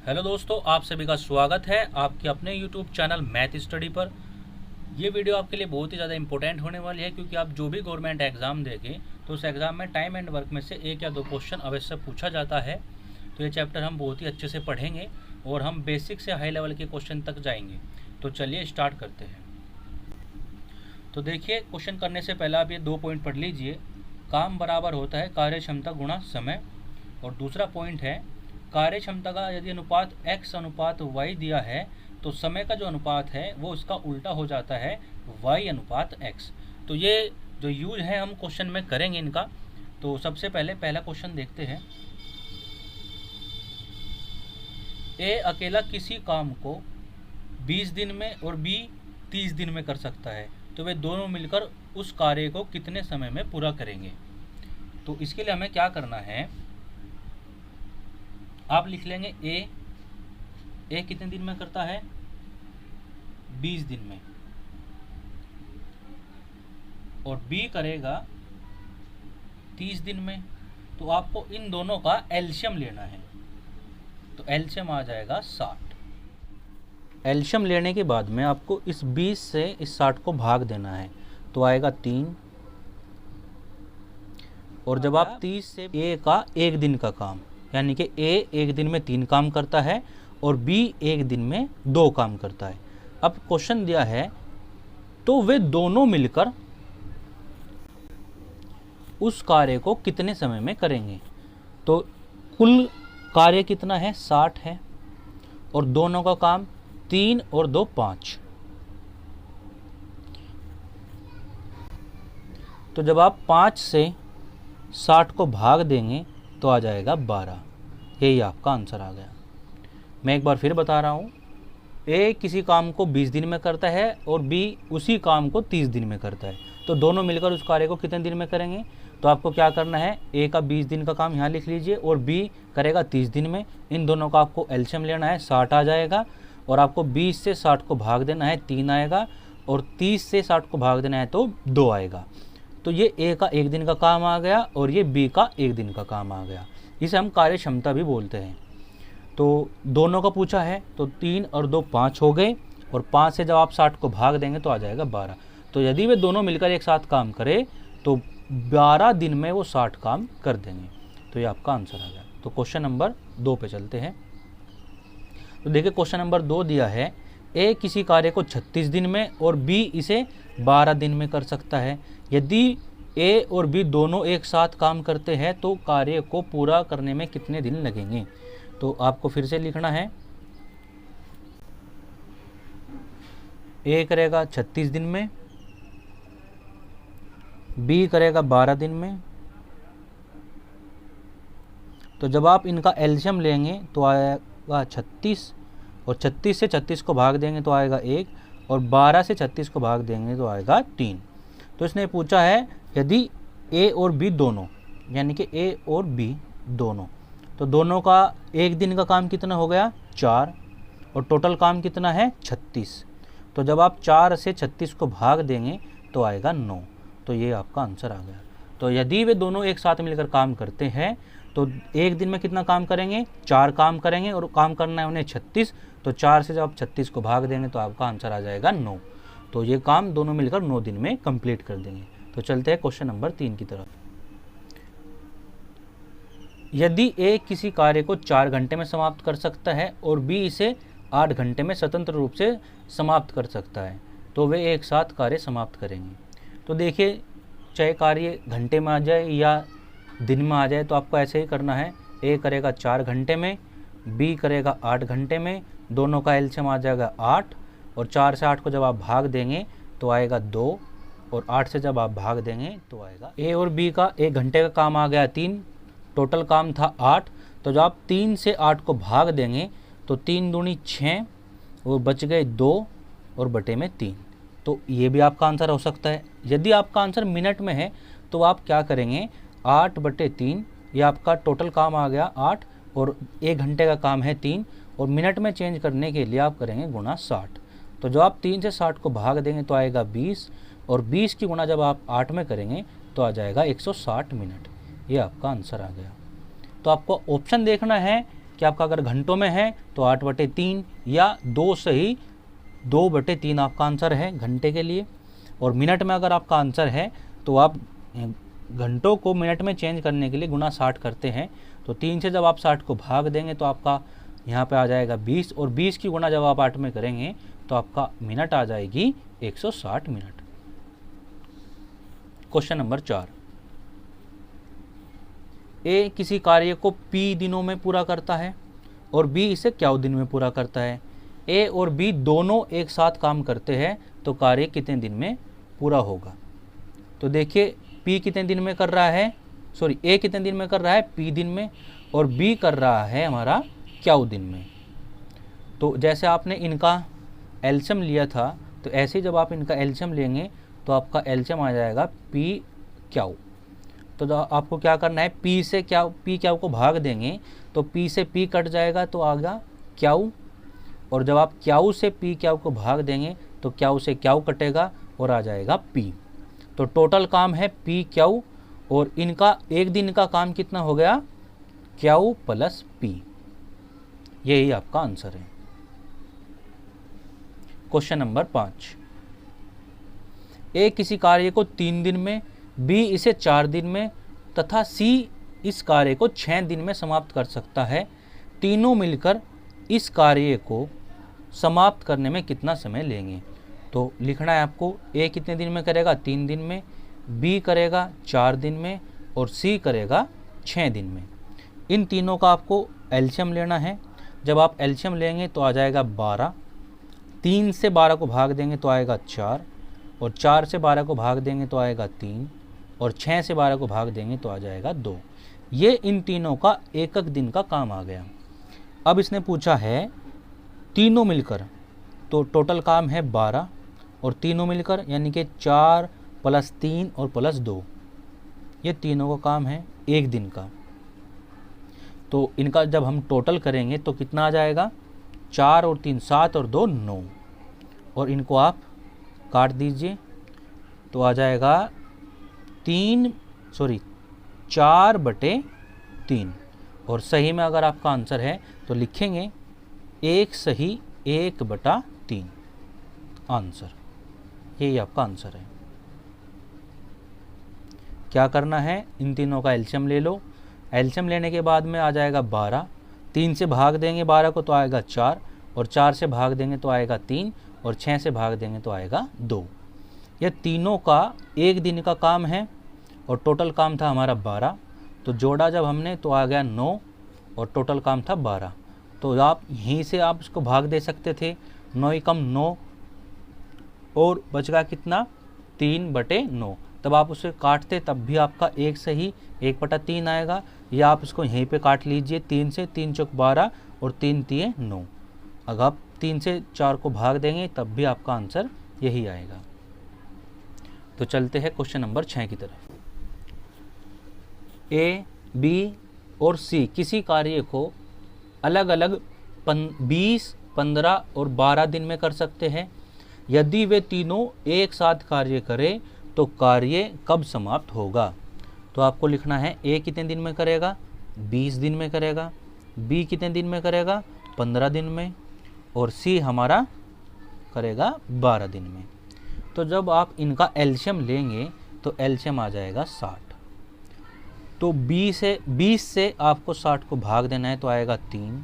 Hello दोस्तों, आप सभी का स्वागत है आपके अपने यूट्यूब चैनल मैथ स्टडी पर। ये वीडियो आपके लिए बहुत ही ज़्यादा इंपॉर्टेंट होने वाली है, क्योंकि आप जो भी गवर्नमेंट एग्ज़ाम देंगे तो उस एग्ज़ाम में टाइम एंड वर्क में से एक या दो क्वेश्चन अवश्य पूछा जाता है। तो ये चैप्टर हम बहुत ही अच्छे से पढ़ेंगे और हम बेसिक से हाई लेवल के क्वेश्चन तक जाएंगे। तो चलिए स्टार्ट करते हैं। तो देखिए, क्वेश्चन करने से पहले आप ये 2 पॉइंट पढ़ लीजिए। काम बराबर होता है कार्य क्षमता गुणा समय, और दूसरा पॉइंट है कार्य क्षमता का यदि अनुपात x अनुपात y दिया है तो समय का जो अनुपात है वो उसका उल्टा हो जाता है y अनुपात x। तो ये जो यूज है हम क्वेश्चन में करेंगे इनका। तो सबसे पहले पहला क्वेश्चन देखते हैं। ए अकेला किसी काम को 20 दिन में और बी 30 दिन में कर सकता है, तो वे दोनों मिलकर उस कार्य को कितने समय में पूरा करेंगे। तो इसके लिए हमें क्या करना है, आप लिख लेंगे ए कितने दिन में करता है, 20 दिन में, और बी करेगा 30 दिन में। तो आपको इन दोनों का एलसीएम लेना है। तो एलसीएम आ जाएगा 60। एलसीएम लेने के बाद में आपको इस 20 से इस 60 को भाग देना है, तो आएगा 3। और जब आप 30 से ए का एक दिन का काम, यानी कि ए एक दिन में 3 काम करता है और बी एक दिन में 2 काम करता है। अब क्वेश्चन दिया है तो वे दोनों मिलकर उस कार्य को कितने समय में करेंगे। तो कुल कार्य कितना है, 60 है, और दोनों का काम 3 और 2 5। तो जब आप 5 से 60 को भाग देंगे तो आ जाएगा 12। यही आपका आंसर आ गया। मैं एक बार फिर बता रहा हूँ, ए किसी काम को 20 दिन में करता है और बी उसी काम को 30 दिन में करता है, तो दोनों मिलकर उस कार्य को कितने दिन में करेंगे। तो आपको क्या करना है, ए का 20 दिन का काम यहाँ लिख लीजिए और बी करेगा 30 दिन में। इन दोनों का आपको एलसीएम लेना है, 60 आ जाएगा, और आपको 20 से 60 को भाग देना है, 3 आएगा, और 30 से 60 को भाग देना है तो 2 आएगा। तो ये ए का एक दिन का काम आ गया और ये बी का एक दिन का काम आ गया। इसे हम कार्य क्षमता भी बोलते हैं। तो दोनों का पूछा है, तो 3 और 2 5 हो गए, और 5 से जब आप 60 को भाग देंगे तो आ जाएगा 12। तो यदि वे दोनों मिलकर एक साथ काम करें तो 12 दिन में वो 60 काम कर देंगे। तो ये आपका आंसर आ गया। तो क्वेश्चन नंबर 2 पे चलते हैं। तो देखिए, क्वेश्चन नंबर 2 दिया है, ए किसी कार्य को 36 दिन में और बी इसे 12 दिन में कर सकता है। यदि ए और बी दोनों एक साथ काम करते हैं तो कार्य को पूरा करने में कितने दिन लगेंगे। तो आपको फिर से लिखना है, ए करेगा 36 दिन में, बी करेगा 12 दिन में। तो जब आप इनका एलसीएम लेंगे तो आएगा 36, और 36 से 36 को भाग देंगे तो आएगा 1, और 12 से 36 को भाग देंगे तो आएगा 3। तो इसने पूछा है यदि ए और बी दोनों, यानी कि ए और बी दोनों, तो दोनों का एक दिन का काम कितना हो गया, 4, और टोटल काम कितना है, 36। तो जब आप 4 से 36 को भाग देंगे तो आएगा 9। तो ये आपका आंसर आ गया। तो यदि वे दोनों एक साथ मिलकर काम करते हैं तो एक दिन में कितना काम करेंगे, 4 काम करेंगे, और काम करना है उन्हें 36। तो 4 से जब आप 36 को भाग देंगे तो आपका आंसर आ जाएगा 9। तो ये काम दोनों मिलकर 9 दिन में कंप्लीट कर देंगे। तो चलते हैं क्वेश्चन नंबर 3 की तरफ। यदि ए किसी कार्य को 4 घंटे में समाप्त कर सकता है और बी इसे 8 घंटे में स्वतंत्र रूप से समाप्त कर सकता है, तो वे एक साथ कार्य समाप्त करेंगे। तो देखिए, चाहे कार्य घंटे में आ जाए या दिन में आ जाए, तो आपको ऐसे ही करना है। ए करेगा 4 घंटे में, बी करेगा 8 घंटे में, दोनों का एलसीएम आ जाएगा 8, और 4 से 8 को जब आप भाग देंगे तो आएगा 2, और 8 से जब आप भाग देंगे तो आएगा। ए और बी का 1 घंटे का काम आ गया 3, टोटल काम था 8। तो जब आप 3 से 8 को भाग देंगे तो 3 दूनी 6, और बच गए 2 और बटे में 3। तो ये भी आपका आंसर हो सकता है। यदि आपका आंसर मिनट में है तो आप क्या करेंगे, 8/3, ये आपका टोटल काम आ गया 8, और 1 घंटे का काम है 3, और मिनट में चेंज करने के लिए आप करेंगे गुणा 60। तो जब आप 3 से 60 को भाग देंगे तो आएगा 20, और 20 की गुणा जब आप 8 में करेंगे तो आ जाएगा 160 मिनट। ये आपका आंसर आ गया। तो आपको ऑप्शन देखना है कि आपका अगर घंटों में है तो 8/3 या 2 सही 2/3 आपका आंसर है घंटे के लिए। और मिनट में अगर आपका आंसर है तो आप घंटों को मिनट में चेंज करने के लिए गुना 60 करते हैं। तो 3 से जब आप 60 को भाग देंगे तो आपका यहाँ पे आ जाएगा 20, और 20 की गुना जब आप 8 में करेंगे तो आपका मिनट आ जाएगी 160 मिनट। क्वेश्चन नंबर 4, ए किसी कार्य को P दिनों में पूरा करता है और B इसे क्या दिन में पूरा करता है। ए और बी दोनों एक साथ काम करते हैं तो कार्य कितने दिन में पूरा होगा। तो देखिए P कितने दिन में कर रहा है, सॉरी ए कितने दिन में कर रहा है P दिन में, और B कर रहा है हमारा क्यू दिन में। तो जैसे आपने इनका एलसीएम लिया था तो ऐसे जब आप इनका एलसीएम लेंगे तो आपका एलसीएम आ जाएगा P क्यू। तो आपको क्या करना है, P से P क्यू को भाग देंगे तो P से P कट जाएगा तो आएगा क्यू, और जब आप क्यू से P क्यू को भाग देंगे तो क्यू से क्यू कटेगा और आ जाएगा P। तो टोटल काम है P क्यू, और इनका एक दिन का काम कितना हो गया, क्यू प्लस P। यही आपका आंसर है। क्वेश्चन नंबर 5, ए किसी कार्य को 3 दिन में, बी इसे 4 दिन में तथा सी इस कार्य को 6 दिन में समाप्त कर सकता है। तीनों मिलकर इस कार्य को समाप्त करने में कितना समय लेंगे। तो लिखना है आपको, ए कितने दिन में करेगा 3 दिन में, बी करेगा 4 दिन में और सी करेगा 6 दिन में। इन तीनों का आपको एलसीएम लेना है। जब आप एलसीएम लेंगे तो आ जाएगा 12, 3 से 12 को भाग देंगे तो आएगा 4, और 4 से 12 को भाग देंगे तो आएगा 3, और 6 से 12 को भाग देंगे तो आ जाएगा 2। ये इन तीनों का एक दिन का काम आ गया। अब इसने पूछा है तीनों मिलकर, तो टोटल काम है 12, और तीनों मिलकर यानी कि 4 + 3 और +2, ये तीनों का काम है एक दिन का। तो इनका जब हम टोटल करेंगे तो कितना आ जाएगा, 4 और 3 7 और 2 9, और इनको आप काट दीजिए तो आ जाएगा 4/3, और सही में अगर आपका आंसर है तो लिखेंगे 1 सही 1/3 आंसर। यही आपका आंसर है। क्या करना है, इन तीनों का एलसीएम ले लो। एलसीएम लेने के बाद में आ जाएगा 12, 3 से भाग देंगे 12 को तो आएगा 4, और 4 से भाग देंगे तो आएगा 3, और 6 से भाग देंगे तो आएगा 2। ये तीनों का एक दिन का काम है, और टोटल काम था हमारा 12, तो जोड़ा जब हमने तो आ गया 9, और टोटल काम था 12। तो आप यहीं से आप इसको भाग दे सकते थे, 9 × 9, और बच गया कितना 3/9। तब आप उसे काटते तब भी आपका 1 सही 1/3 आएगा, या आप इसको यहीं पे काट लीजिए 3 से, 3 × 12 और 3 × 3 9। अगर आप 3 से 4 को भाग देंगे तब भी आपका आंसर यही आएगा। तो चलते हैं क्वेश्चन नंबर 6 की तरफ। ए, बी और सी किसी कार्य को अलग अलग 20, 15 और 12 दिन में कर सकते हैं। यदि वे तीनों एक साथ कार्य करें तो कार्य कब समाप्त होगा। तो आपको लिखना है, ए कितने दिन में करेगा 20 दिन में करेगा, बी कितने दिन में करेगा 15 दिन में, और सी हमारा करेगा 12 दिन में। तो जब आप इनका एलसीएम लेंगे तो एलसीएम आ जाएगा 60। तो 20 से आपको 60 को भाग देना है तो आएगा 3,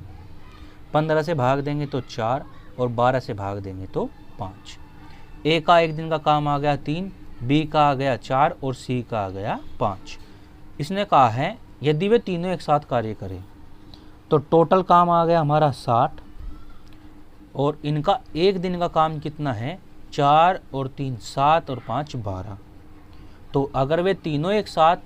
15 से भाग देंगे तो 4, और 12 से भाग देंगे तो 5। ए का एक दिन का काम आ गया 3, बी का आ गया 4 और सी का आ गया 5। इसने कहा है यदि वे तीनों एक साथ कार्य करें तो टोटल काम आ गया हमारा 60, और इनका एक दिन का काम कितना है 4 और 3 7 और 5 12। तो अगर वे तीनों एक साथ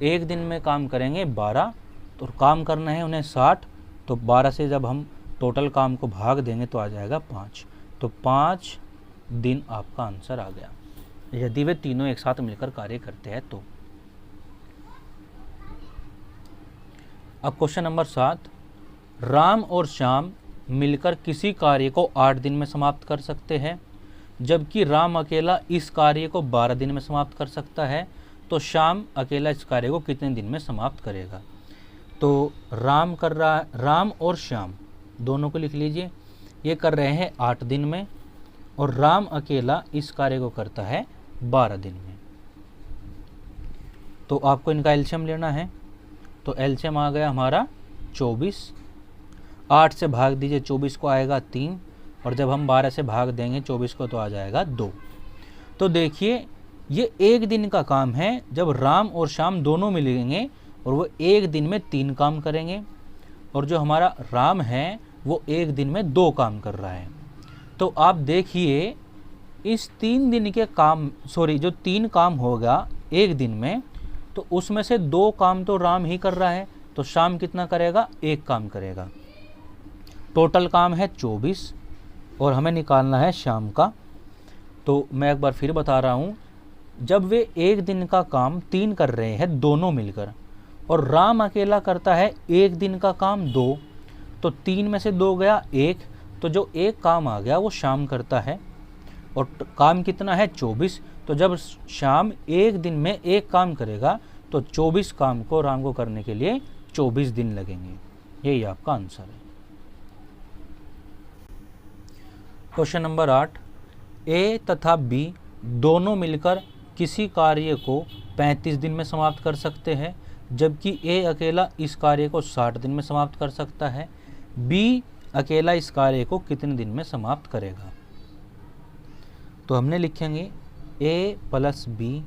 एक दिन में काम करेंगे 12, तो काम करना है उन्हें 60, तो 12 से जब हम टोटल काम को भाग देंगे तो आ जाएगा 5। तो 5 दिन आपका आंसर आ गया, यदि वे तीनों एक साथ मिलकर कार्य करते हैं तो। अब क्वेश्चन नंबर 7, राम और श्याम मिलकर किसी कार्य को 8 दिन में समाप्त कर सकते हैं, जबकि राम अकेला इस कार्य को 12 दिन में समाप्त कर सकता है। तो श्याम अकेला इस कार्य को कितने दिन में समाप्त करेगा। तो राम और श्याम दोनों को लिख लीजिए। ये कर रहे हैं 8 दिन में और राम अकेला इस कार्य को करता है 12 दिन में। तो आपको इनका एलसीएम लेना है। तो एलसीएम आ गया हमारा 24। 8 से भाग दीजिए 24 को, आएगा 3, और जब हम 12 से भाग देंगे 24 को तो आ जाएगा 2। तो देखिए ये एक दिन का काम है जब राम और श्याम दोनों मिलेंगे और वो एक दिन में 3 काम करेंगे, और जो हमारा राम है वो एक दिन में 2 काम कर रहा है। तो आप देखिए इस 3 दिन के काम जो 3 काम होगा एक दिन में, तो उसमें से 2 काम तो राम ही कर रहा है, तो श्याम कितना करेगा? 1 काम करेगा। टोटल काम है 24 और हमें निकालना है श्याम का। तो मैं एक बार फिर बता रहा हूँ, जब वे एक दिन का काम 3 कर रहे हैं दोनों मिलकर, और राम अकेला करता है एक दिन का काम 2, तो 3 में से 2 गया 1, तो जो 1 काम आ गया वो श्याम करता है, और काम कितना है? 24। तो जब श्याम एक दिन में 1 काम करेगा तो 24 काम को राम को करने के लिए 24 दिन लगेंगे। यही आपका आंसर है। क्वेश्चन नंबर 8, ए तथा बी दोनों मिलकर किसी कार्य को 35 दिन में समाप्त कर सकते हैं, जबकि ए अकेला इस कार्य को 60 दिन में समाप्त कर सकता है। बी अकेला इस कार्य को कितने दिन में समाप्त करेगा? तो हमने लिखेंगे ए प्लस बी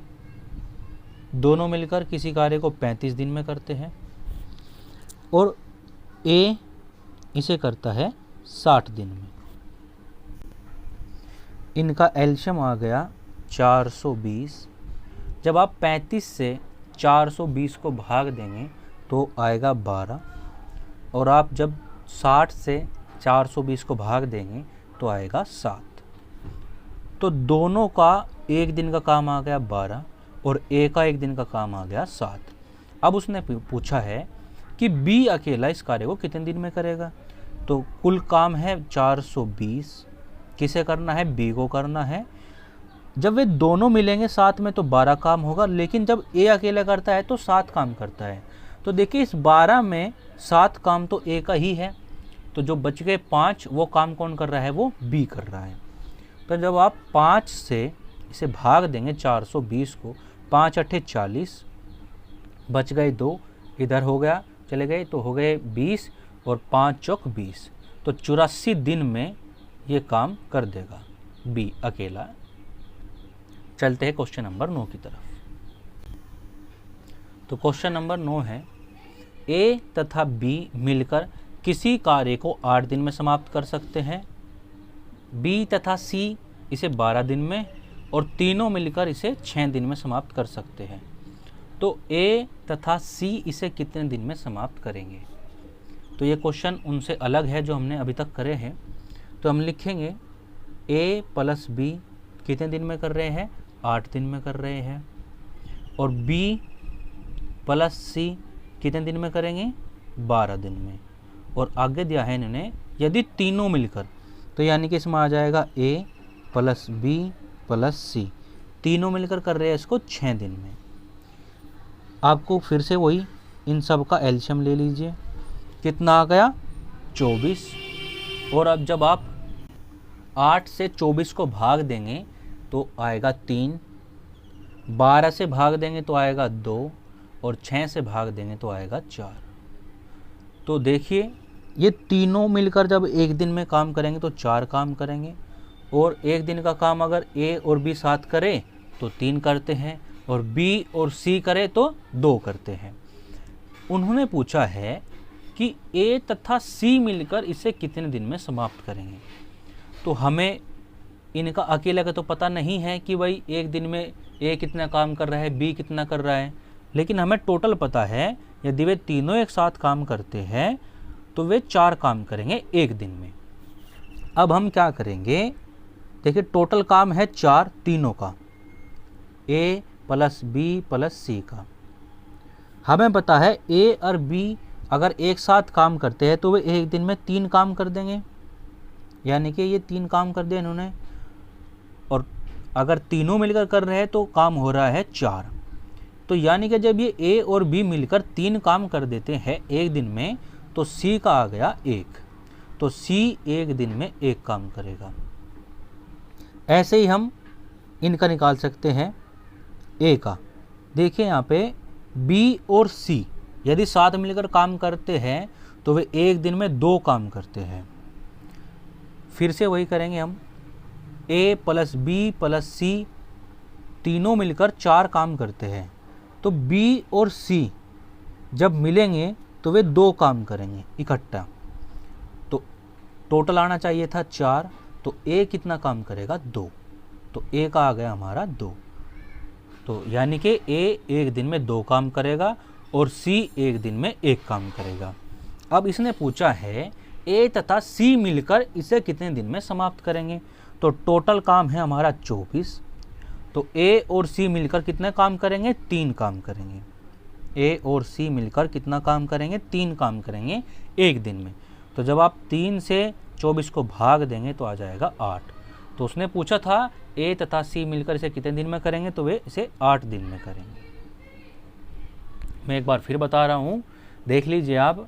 दोनों मिलकर किसी कार्य को 35 दिन में करते हैं, और ए इसे करता है 60 दिन में। इनका एलसीएम आ गया 420। जब आप 35 से 420 को भाग देंगे तो आएगा 12, और आप जब 60 से 420 को भाग देंगे तो आएगा 7। तो दोनों का एक दिन का काम आ गया 12 और ए का एक दिन का काम आ गया 7। अब उसने पूछा है कि बी अकेला इस कार्य को कितने दिन में करेगा। तो कुल काम है 420, किसे करना है? बी को करना है। जब वे दोनों मिलेंगे साथ में तो 12 काम होगा, लेकिन जब ए अकेला करता है तो 7 काम करता है। तो देखिए इस 12 में 7 काम तो ए का ही है, तो जो बच गए 5 वो काम कौन कर रहा है? वो बी कर रहा है। तो जब आप 5 से इसे भाग देंगे 420 को, 5 अट्ठे 40, बच गए 2, इधर हो गया चले गए तो हो गए 20, और 5 चौक 20, तो 84 दिन में ये काम कर देगा बी अकेला। चलते हैं क्वेश्चन नंबर 9 की तरफ। तो क्वेश्चन नंबर 9 है, ए तथा बी मिलकर किसी कार्य को 8 दिन में समाप्त कर सकते हैं, बी तथा सी इसे 12 दिन में, और तीनों मिलकर इसे 6 दिन में समाप्त कर सकते हैं। तो ए तथा सी इसे कितने दिन में समाप्त करेंगे? तो ये क्वेश्चन उनसे अलग है जो हमने अभी तक करे हैं। तो हम लिखेंगे ए प्लस बी कितने दिन में कर रहे हैं? 8 दिन में कर रहे हैं, और बी प्लस सी कितने दिन में करेंगे? 12 दिन में। और आगे दिया है इन्होंने यदि तीनों मिलकर, तो यानी कि इसमें आ जाएगा ए प्लस बी प्लस सी, तीनों मिलकर कर रहे हैं इसको 6 दिन में। आपको फिर से वही इन सब का एलसीएम ले लीजिए, कितना आ गया? 24। और अब जब आप 8 से 24 को भाग देंगे तो आएगा 3, 12 से भाग देंगे तो आएगा 2, और 6 से भाग देंगे तो आएगा 4। तो देखिए ये तीनों मिलकर जब एक दिन में काम करेंगे तो 4 काम करेंगे, और एक दिन का काम अगर ए और बी साथ करे तो 3 करते हैं, और बी और सी करे तो 2 करते हैं। उन्होंने पूछा है कि ए तथा सी मिलकर इसे कितने दिन में समाप्त करेंगे। तो हमें इनका अकेला का तो पता नहीं है कि भाई एक दिन में ए कितना काम कर रहा है, बी कितना कर रहा है, लेकिन हमें टोटल पता है यदि वे तीनों एक साथ काम करते हैं तो वे 4 काम करेंगे एक दिन में। अब हम क्या करेंगे? देखिए टोटल काम है 4 तीनों का, ए प्लस बी प्लस सी का। हमें पता है ए और बी अगर एक साथ काम करते हैं तो वे एक दिन में 3 काम कर देंगे, यानी कि ये 3 काम कर दिए इन्होंने, और अगर तीनों मिलकर कर रहे हैं तो काम हो रहा है 4। तो यानी कि जब ये ए और बी मिलकर 3 काम कर देते हैं एक दिन में, तो सी का आ गया 1, तो सी एक दिन में 1 काम करेगा। ऐसे ही हम इनका निकाल सकते हैं ए का। देखिए यहाँ पे बी और सी यदि साथ मिलकर काम करते हैं तो वे एक दिन में 2 काम करते हैं। फिर से वही करेंगे हम, ए प्लस बी प्लस सी तीनों मिलकर 4 काम करते हैं, तो बी और सी जब मिलेंगे तो वे 2 काम करेंगे इकट्ठा, तो टोटल आना चाहिए था 4, तो ए कितना काम करेगा 2, तो ए का आ गया हमारा 2। तो यानी कि ए एक दिन में 2 काम करेगा और सी एक दिन में 1 काम करेगा। अब इसने पूछा है ए तथा सी मिलकर इसे कितने दिन में समाप्त करेंगे, तो टोटल काम है हमारा 24, तो ए और सी मिलकर कितने काम करेंगे 3 काम करेंगे। ए और सी मिलकर कितना काम करेंगे 3 काम करेंगे एक दिन में। तो जब आप 3 से 24 को भाग देंगे तो आ जाएगा 8। तो उसने पूछा था ए तथा सी मिलकर इसे कितने दिन में करेंगे, तो वे इसे 8 दिन में करेंगे। मैं एक बार फिर बता रहा हूँ, देख लीजिए आप,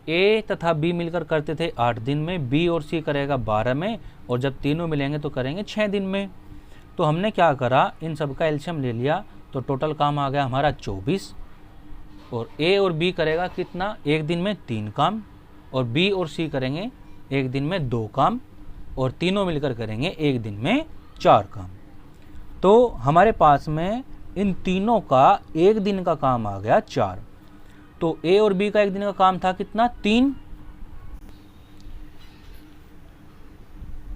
ए तथा बी मिलकर करते थे 8 दिन में, बी और सी करेगा 12 में, और जब तीनों मिलेंगे तो करेंगे 6 दिन में। तो हमने क्या करा, इन सब का एलसीएम ले लिया, तो टोटल काम आ गया हमारा 24, और ए और बी करेगा कितना एक दिन में 3 काम, और बी और सी करेंगे एक दिन में 2 काम, और तीनों मिलकर करेंगे एक दिन में 4 काम। तो हमारे पास में इन तीनों का एक दिन का काम आ गया 4। तो ए और बी का एक दिन का काम था कितना 3,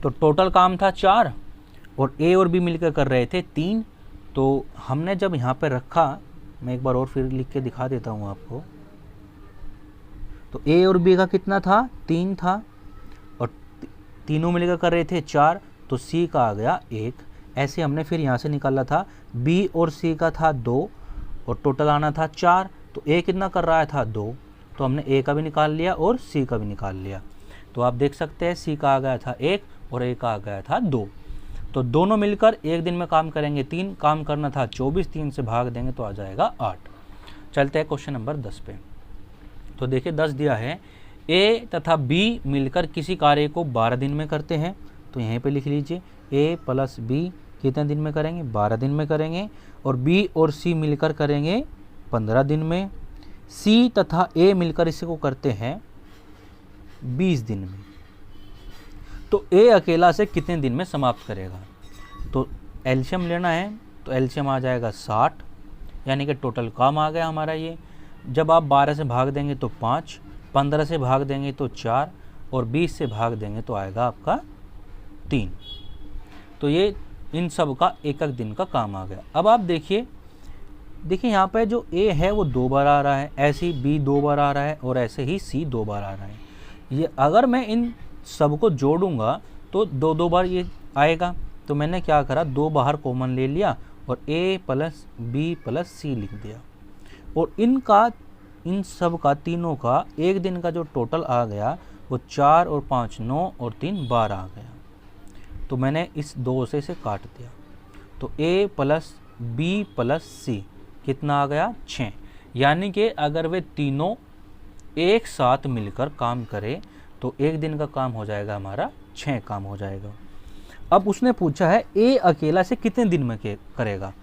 तो टोटल काम था 4, और ए और बी मिलकर कर रहे थे 3। तो हमने जब यहाँ पे रखा, मैं एक बार और फिर लिख के दिखा देता हूँ आपको, तो ए और बी का कितना था 3 था, और तीनों मिलकर कर रहे थे 4, तो सी का आ गया 1। ऐसे हमने फिर यहाँ से निकाला था, बी और सी का था 2 और टोटल आना था 4, तो ए कितना कर रहा था 2, तो हमने ए का भी निकाल लिया और सी का भी निकाल लिया। तो आप देख सकते हैं सी का आ गया था 1 और ए का आ गया था 2। तो दोनों मिलकर एक दिन में काम करेंगे 3, काम करना था 24, 3 से भाग देंगे तो आ जाएगा 8। चलते हैं क्वेश्चन नंबर 10 पे। तो देखिए 10 दिया है, ए तथा बी मिलकर किसी कार्य को 12 दिन में करते हैं, तो यहीं पे लिख लीजिए ए प्लस बी कितने दिन में करेंगे 12 दिन में करेंगे, और बी और सी मिलकर करेंगे 15 दिन में। सी तथा ए मिलकर इसी को करते हैं 20 दिन में। तो ए अकेला से कितने दिन में समाप्त करेगा, तो एलसीएम लेना है, तो एलसीएम आ जाएगा 60, यानी कि टोटल काम आ गया हमारा ये। जब आप 12 से भाग देंगे तो 5, 15 से भाग देंगे तो 4, और 20 से भाग देंगे तो आएगा आपका 3। तो ये इन सब का एक एक दिन का काम आ गया। अब आप देखिए यहाँ पे जो ए है वो 2 बार आ रहा है, ऐसे ही बी 2 बार आ रहा है, और ऐसे ही सी 2 बार आ रहा है। ये अगर मैं इन सब को जोड़ूंगा तो 2-2 बार ये आएगा। तो मैंने क्या करा, 2 बाहर कॉमन ले लिया और ए प्लस बी प्लस सी लिख दिया, और इन सब का तीनों का एक दिन का जो टोटल आ गया वो 4 और 5 9 और 3 12 आ गया। तो मैंने इस 2 से इसे काट दिया, तो ए प्लस बी प्लस सी कितना आ गया 6। यानी कि अगर वे तीनों एक साथ मिलकर काम करें तो एक दिन का काम हो जाएगा हमारा 6 काम हो जाएगा। अब उसने पूछा है ए अकेला से कितने दिन में करेगा,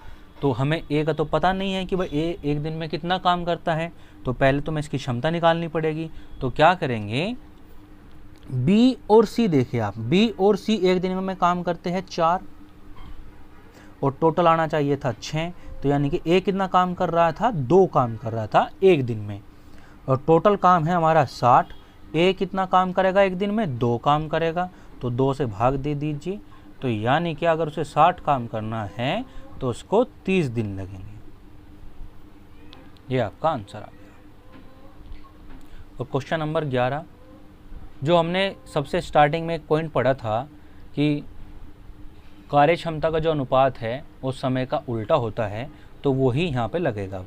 तो हमें ए का तो पता नहीं है कि भाई ए एक दिन में कितना काम करता है, तो पहले तो मैं इसकी क्षमता निकालनी पड़ेगी। तो क्या करेंगे, बी और सी देखिए आप, बी और सी एक दिन में काम करते हैं 4, और टोटल आना चाहिए था 6। तो यानी कि ए कितना काम कर रहा था 2 काम कर रहा था एक दिन में, और टोटल काम है हमारा 60। ए कितना काम करेगा एक दिन में 2 काम करेगा, तो 2 से भाग दे दीजिए। तो यानी कि अगर उसे 60 काम करना है तो उसको 30 दिन लगेंगे। ये आपका आंसर आ गया। और क्वेश्चन नंबर 11, जो हमने सबसे स्टार्टिंग में एक पॉइंट पढ़ा था कि कार्य क्षमता का जो अनुपात है उस समय का उल्टा होता है, तो वही यहाँ पे लगेगा।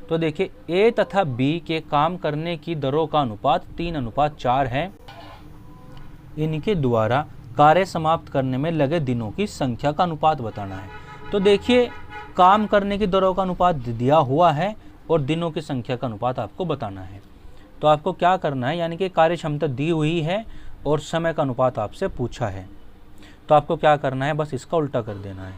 तो देखिए ए तथा बी के काम करने की दरों का अनुपात 3:4 है। इनके द्वारा कार्य समाप्त करने में लगे दिनों की संख्या का अनुपात बताना है। तो देखिए काम करने की दरों का अनुपात दिया हुआ है और दिनों की संख्या का अनुपात आपको बताना है। तो आपको क्या करना है, यानी कि कार्य क्षमता दी हुई है और समय का अनुपात आपसे पूछा है, तो आपको क्या करना है, बस इसका उल्टा कर देना है,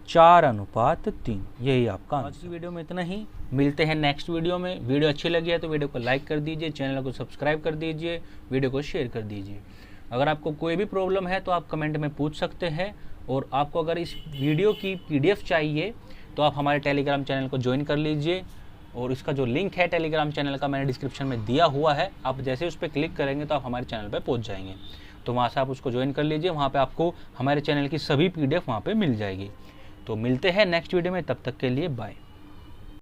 4:3। यही आपका आज की वीडियो में इतना ही। मिलते हैं नेक्स्ट वीडियो में। वीडियो अच्छी लगी है तो वीडियो को लाइक कर दीजिए, चैनल को सब्सक्राइब कर दीजिए, वीडियो को शेयर कर दीजिए। अगर आपको कोई भी प्रॉब्लम है तो आप कमेंट में पूछ सकते हैं, और आपको अगर इस वीडियो की PDF चाहिए तो आप हमारे टेलीग्राम चैनल को ज्वाइन कर लीजिए, और इसका जो लिंक है टेलीग्राम चैनल का मैंने डिस्क्रिप्शन में दिया हुआ है। आप जैसे उस पर क्लिक करेंगे तो आप हमारे चैनल पर पहुँच जाएंगे, तो वहाँ से आप उसको ज्वाइन कर लीजिए। वहाँ पे आपको हमारे चैनल की सभी PDF वहाँ पे मिल जाएगी। तो मिलते हैं नेक्स्ट वीडियो में, तब तक के लिए बाय।